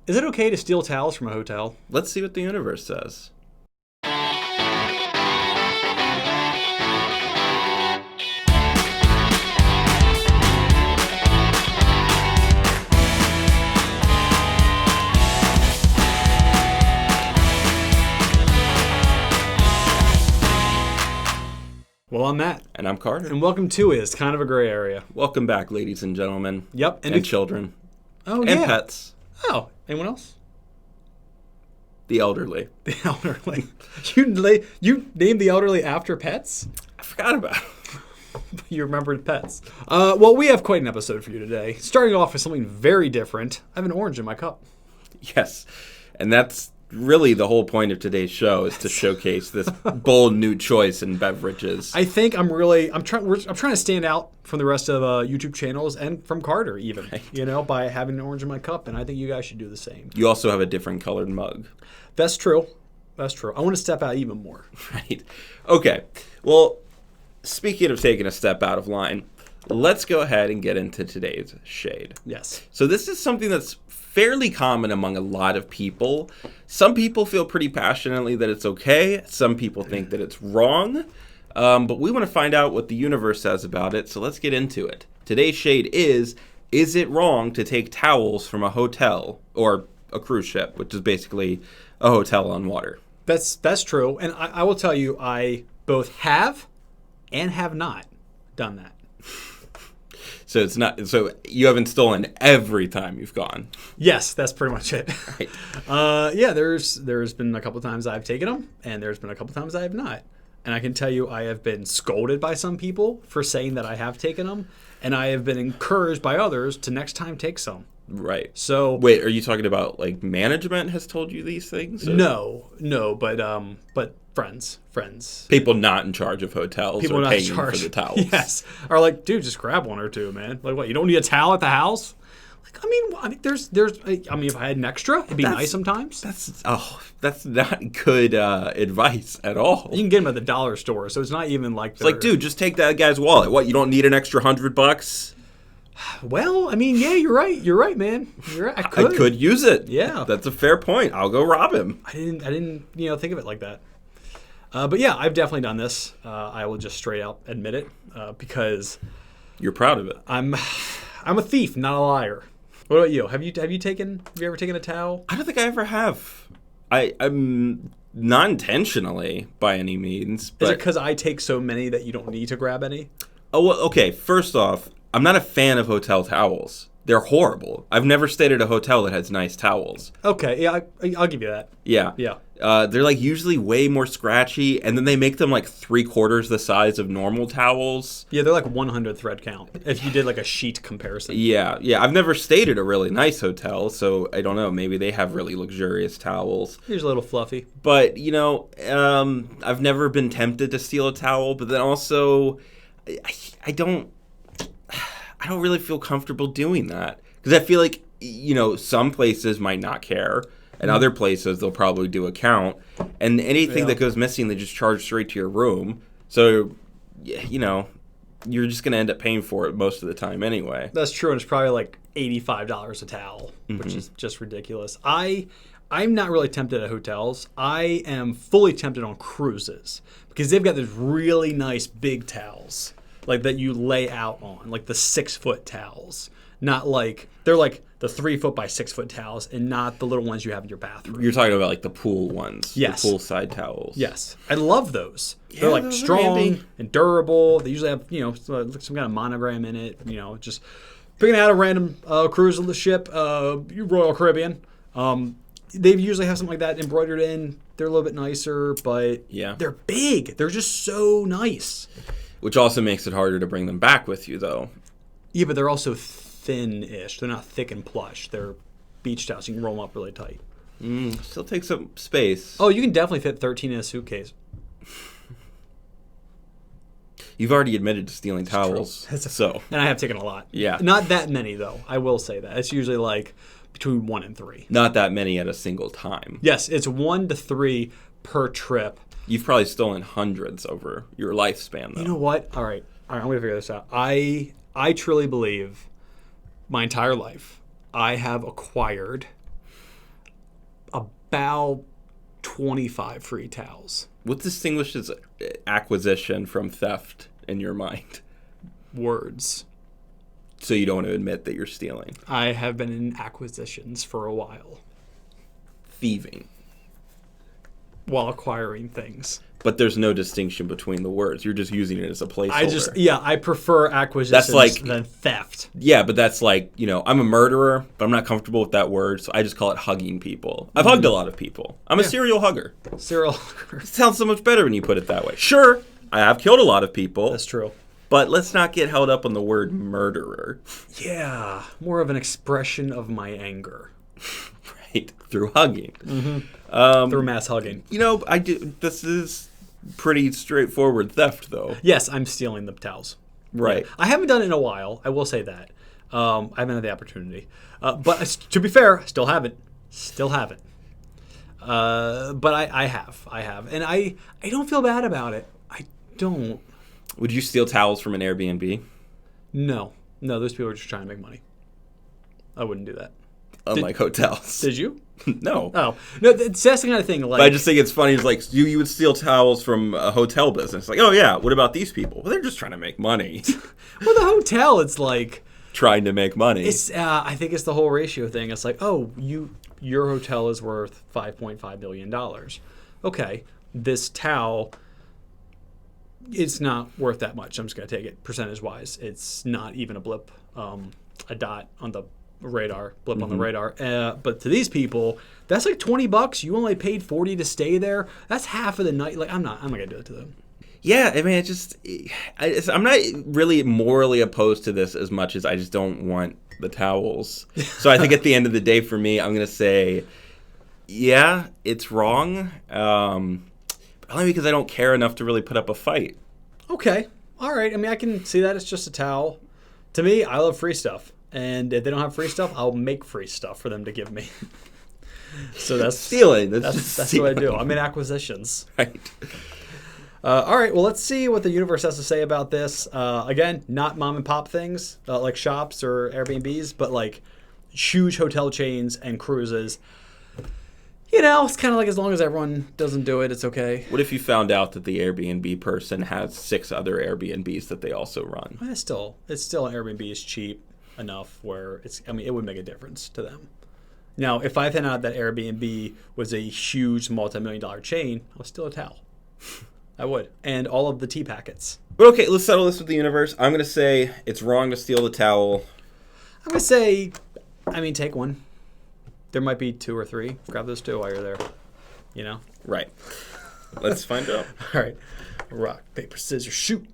Is it okay to steal towels from a hotel? Let's see what the universe says. Well, I'm Matt. And I'm Carter. And welcome to Is Kind of a Gray Area. Welcome back, ladies and gentlemen. Yep. And children. Oh, and yeah. pets. Oh, anyone else? The elderly. The elderly. You named the elderly after pets? I forgot about it. You remembered pets. Well, we have quite an episode for you today. Starting off with something very different. I have an orange in my cup. Yes. And that's really the whole point of today's show, is to showcase this bold new choice in beverages. I think I'm trying to stand out from the rest of YouTube channels and from Carter even, right. By having an orange in my cup, and I think you guys should do the same. You also have a different colored mug. That's true. I want to step out even more. Right. Okay. Well, speaking of taking a step out of line, let's go ahead and get into today's shade. Yes. So this is something that's fairly common among a lot of people. Some people feel pretty passionately that it's okay. Some people think that it's wrong. But we want to find out what the universe says about it, so let's get into it. Today's shade is it wrong to take towels from a hotel or a cruise ship, which is basically a hotel on water? That's true. And I will tell you, I both have and have not done that. So it's not. So you haven't stolen every time you've gone. Yes, that's pretty much it. Right. Yeah, there's been a couple times I've taken them, and there's been a couple times I have not. And I can tell you, I have been scolded by some people for saying that I have taken them, and I have been encouraged by others to next time take some. Right. So wait, are you talking about like management has told you these things? Or? No, but friends. People not in charge of hotels People or not paying in charge. for the towels. Yes, are like, dude, just grab one or two, man. Like, what? You don't need a towel at the house? Like, I mean, there's. I mean, if I had an extra, it'd be nice sometimes. That's not good advice at all. You can get them at the dollar store, so it's not even like. It's like, dude, just take that guy's wallet. What? You don't need an extra $100? Well, I mean, yeah, you're right, man. You're right. I could use it. Yeah, that's a fair point. I'll go rob him. I didn't, think of it like that. But yeah, I've definitely done this. I will just straight out admit it because you're proud of it. I'm a thief, not a liar. What about you? Have you ever taken a towel? I don't think I ever have. I'm not intentionally by any means. But... Is it because I take so many that you don't need to grab any? Oh, well, okay. First off, I'm not a fan of hotel towels. They're horrible. I've never stayed at a hotel that has nice towels. Okay, yeah, I'll give you that. Yeah. They're like usually way more scratchy, and then they make them like 3/4 the size of normal towels. Yeah, they're like 100 thread count if you did like a sheet comparison. Yeah. I've never stayed at a really nice hotel, so I don't know. Maybe they have really luxurious towels. Here's a little fluffy. But, I've never been tempted to steal a towel, but then also I don't really feel comfortable doing that because I feel like, some places might not care and other places they'll probably do a count, and anything that goes missing, they just charge straight to your room. So, you're just going to end up paying for it most of the time anyway. That's true. And it's probably like $85 a towel, which is just ridiculous. I'm not really tempted at hotels. I am fully tempted on cruises because they've got these really nice big towels. Like that you lay out on, like the 6-foot towels. Not like, they're like the 3-foot by 6-foot towels and not the little ones you have in your bathroom. You're talking about like the pool ones. Yes. The poolside towels. Yes. I love those. Yeah, they're like those strong and durable. They usually have, some kind of monogram in it, just picking out a random cruise on the ship, Royal Caribbean. They usually have something like that embroidered in. They're a little bit nicer, but they're big. They're just so nice. Which also makes it harder to bring them back with you, though. Yeah, but they're also thin-ish. They're not thick and plush. They're beach towels. You can roll them up really tight. Still takes up space. Oh, you can definitely fit 13 in a suitcase. You've already admitted to stealing towels. And I have taken a lot. Yeah. Not that many, though. I will say that. It's usually like between 1 and 3. Not that many at a single time. Yes, it's 1 to 3 per trip. You've probably stolen hundreds over your lifespan, though. You know what? All right, I'm going to figure this out. I truly believe my entire life I have acquired about 25 free towels. What distinguishes acquisition from theft in your mind? Words. So you don't want to admit that you're stealing. I have been in acquisitions for a while. Thieving. While acquiring things. But there's no distinction between the words. You're just using it as a placeholder. I prefer acquisitions than theft. Yeah, but that's like, I'm a murderer, but I'm not comfortable with that word, so I just call it hugging people. I've hugged a lot of people. I'm a serial hugger. Serial hugger. It sounds so much better when you put it that way. Sure, I have killed a lot of people. That's true. But let's not get held up on the word murderer. Yeah, more of an expression of my anger. Right, through hugging. Mm-hmm. Through mass hugging. I do. This is pretty straightforward theft, though. Yes, I'm stealing the towels. Right. Yeah. I haven't done it in a while. I will say that. I haven't had the opportunity. But to be fair, I still haven't. But I have. And I don't feel bad about it. I don't. Would you steal towels from an Airbnb? No, those people are just trying to make money. I wouldn't do that. Unlike hotels. Did you? No. Oh. No, that's the kind of thing. Like, but I just think it's funny. It's like, you would steal towels from a hotel business. Like, oh, yeah, what about these people? Well, they're just trying to make money. Well, the hotel, it's like... Trying to make money. I think it's the whole ratio thing. It's like, oh, your hotel is worth $5.5 million. Okay, this towel... It's not worth that much. I'm just going to take it percentage-wise. It's not even a blip, a dot on the radar, on the radar. But to these people, that's like $20. You only paid $40 to stay there. That's half of the night. Like, I'm not going to do it to them. Yeah, I mean, I'm not really morally opposed to this as much as I just don't want the towels. So I think at the end of the day, for me, I'm going to say, yeah, it's wrong. Only because I don't care enough to really put up a fight. Okay. All right. I mean, I can see that. It's just a towel. To me, I love free stuff. And if they don't have free stuff, I'll make free stuff for them to give me. So that's stealing. That's stealing. what I do. I'm in acquisitions. Right. All right. Well, let's see what the universe has to say about this. Again, not mom and pop things like shops or Airbnbs, but like huge hotel chains and cruises. It's kind of like as long as everyone doesn't do it, it's okay. What if you found out that the Airbnb person has 6 other Airbnbs that they also run? It's still an Airbnb is cheap enough where it would make a difference to them. Now, if I found out that Airbnb was a huge multi-million-dollar chain, I would steal a towel. I would. And all of the tea packets. But okay, let's settle this with the universe. I'm going to say it's wrong to steal the towel. I'm going to say, take one. There might be 2 or 3. Grab those 2 while you're there. Right. Let's find out. All right. Rock, paper, scissors, shoot.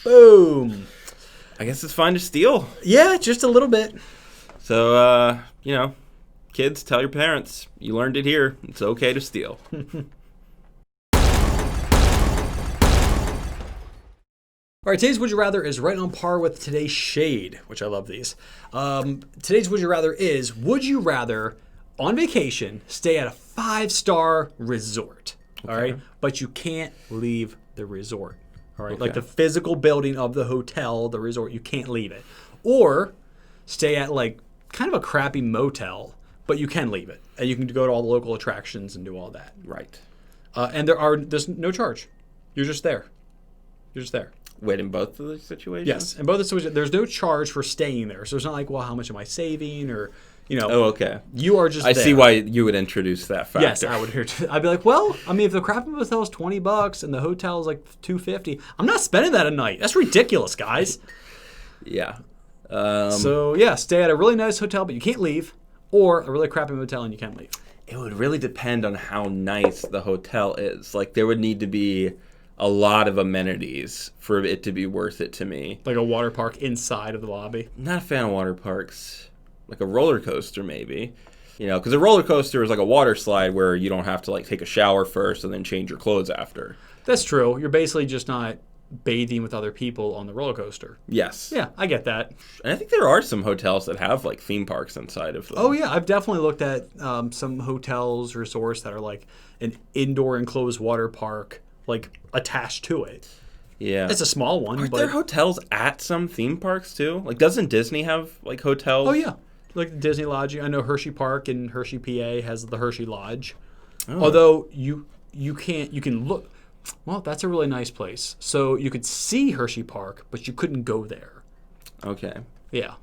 Boom. I guess it's fine to steal. Yeah, just a little bit. So, kids, tell your parents. You learned it here. It's okay to steal. All right, today's Would You Rather is right on par with today's Shade, which I love these. Today's Would You Rather is, would you rather, on vacation, stay at a 5-star resort, all right, but you can't leave the resort, all right? Like the physical building of the hotel, the resort, you can't leave it. Or stay at like kind of a crappy motel, but you can leave it. And you can go to all the local attractions and do all that. Right. And there's no charge. You're just there. Wait, in both of those situations? Yes, in both the situations, there's no charge for staying there. So it's not like, well, how much am I saving, or, Oh, okay. You are just there. I see why you would introduce that factor. Yes, I would. I'd be like, well, if the crappy motel is $20 and the hotel is like $250, I'm not spending that a night. That's ridiculous, guys. Yeah. So yeah, stay at a really nice hotel, but you can't leave, or a really crappy motel and you can't leave. It would really depend on how nice the hotel is. Like, there would need to be a lot of amenities for it to be worth it to me. Like a water park inside of the lobby? Not a fan of water parks. Like a roller coaster, maybe. Because a roller coaster is like a water slide where you don't have to like take a shower first and then change your clothes after. That's true. You're basically just not bathing with other people on the roller coaster. Yes. Yeah, I get that. And I think there are some hotels that have like theme parks inside of them. Oh yeah, I've definitely looked at some hotels, resorts that are like an indoor enclosed water park, like attached to it. Yeah. It's a small one. Aren't there hotels at some theme parks too? Like, doesn't Disney have like hotels? Oh yeah. like the Disney lodging. I know Hershey Park in Hershey, PA has the Hershey Lodge. Oh. Although you can look. Well, that's a really nice place. So you could see Hershey Park, but you couldn't go there. Okay. Yeah.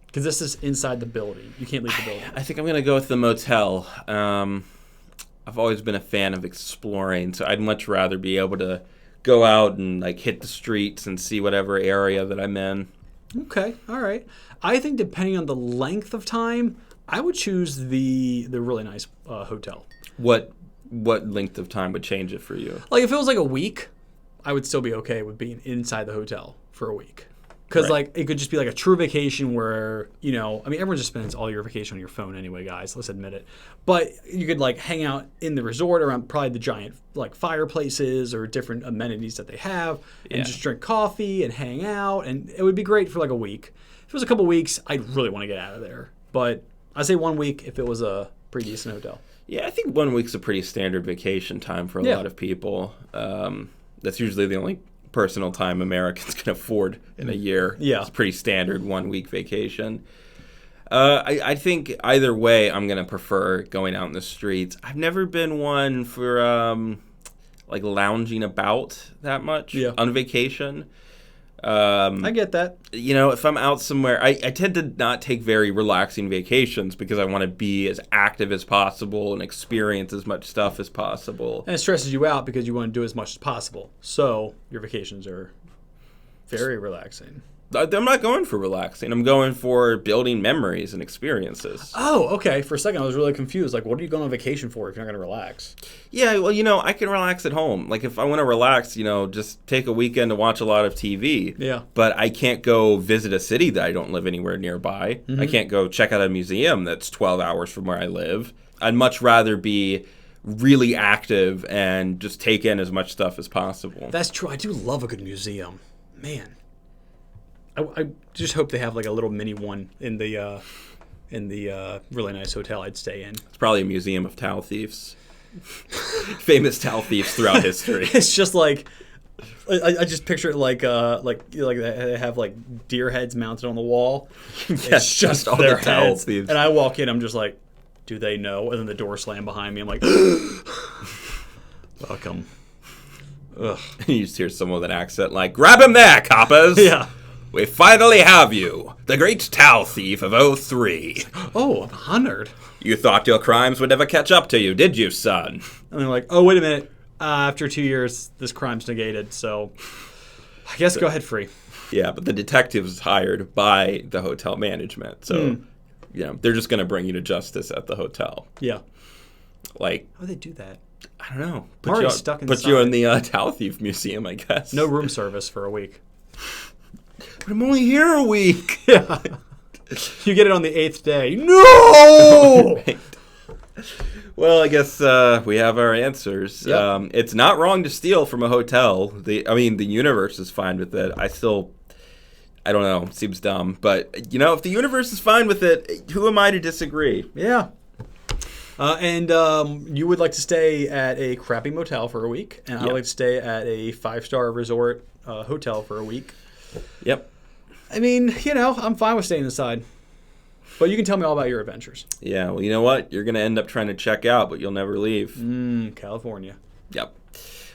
Because this is inside the building. You can't leave the building. I think I'm going to go with the motel. I've always been a fan of exploring, so I'd much rather be able to go out and like hit the streets and see whatever area that I'm in. Okay. All right. I think depending on the length of time, I would choose the really nice hotel. What length of time would change it for you? Like if it was like a week, I would still be okay with being inside the hotel for a week. Because Right. like it could just be like a true vacation where, you know, I mean, everyone just spends all your vacation on your phone anyway, guys. Let's admit it. But you could like hang out in the resort around probably the giant like fireplaces or different amenities that they have and Yeah. just drink coffee and hang out. And it would be great for like a week. If it was a couple weeks, I'd really want to get out of there. But I'd say 1 week if it was a pretty decent hotel. Yeah, I think 1 week's a pretty standard vacation time for a Yeah. lot of people. That's usually the only personal time Americans can afford in a year. Yeah. It's a pretty standard 1 week vacation. I think either way, I'm going to prefer going out in the streets. I've never been one for like lounging about that much on vacation. I get that. You know, if I'm out somewhere, I tend to not take very relaxing vacations because I want to be as active as possible and experience as much stuff as possible. And it stresses you out because you want to do as much as possible. So your vacations are very relaxing. I'm not going for relaxing. I'm going for building memories and experiences. Oh, okay. For a second, I was really confused. Like, what are you going on vacation for if you're not going to relax? Yeah, well, you know, I can relax at home. Like, if I want to relax, you know, just take a weekend to watch a lot of TV. Yeah. But I can't go visit a city that I don't live anywhere nearby. I can't go check out a museum that's 12 hours from where I live. I'd much rather be really active and just take in as much stuff as possible. That's true. I do love a good museum. Man. I just hope they have like a little mini one in the really nice hotel I'd stay in. It's probably a museum of towel thieves. Famous towel thieves throughout history. It's just like I just picture it like they have like deer heads mounted on the wall. It's just all their the towel heads. thieves. And I walk in, I'm just like, do they know? And then the door slammed behind me. I'm like, welcome. Ugh. You just hear someone with an accent like, "Grab him there, coppers! Yeah. We finally have you, the great towel thief of 03. Oh, 100. You thought your crimes would never catch up to you, did you, son?" And they're like, oh, wait a minute. After 2 years, this crime's negated, so I guess go ahead free. Yeah, but the detective was hired by the hotel management, so you know they're just going to bring you to justice at the hotel. Yeah. Like, How would they do that? I don't know. Already stuck Put you in inside. the towel thief museum, I guess. No room service for a week. But I'm only here a week. Yeah. You get it on the 8th day. No! Right. Well, I guess we have our answers. Yep. It's not wrong to steal from a hotel. The universe is fine with it. I don't know. It seems dumb. But, you know, if the universe is fine with it, who am I to disagree? Yeah. And you would like to stay at a crappy motel for a week, and I would like to stay at a 5-star resort hotel for a week. Yep. I mean, you know, I'm fine with staying inside. But you can tell me all about your adventures. Yeah, well, you know what? You're going to end up trying to check out, but you'll never leave. California. Yep.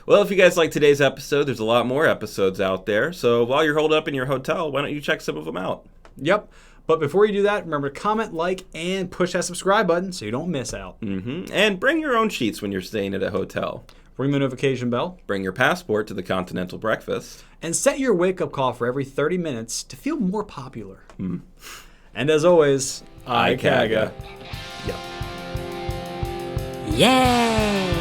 Well, if you guys like today's episode, there's a lot more episodes out there. So while you're holed up in your hotel, why don't you check some of them out? Yep. But before you do that, remember to comment, like, and push that subscribe button so you don't miss out. And bring your own sheets when you're staying at a hotel. Ring the notification bell. Bring your passport to the continental breakfast. And set your wake-up call for every 30 minutes to feel more popular. And as always, IKAGA. Yep. Yay!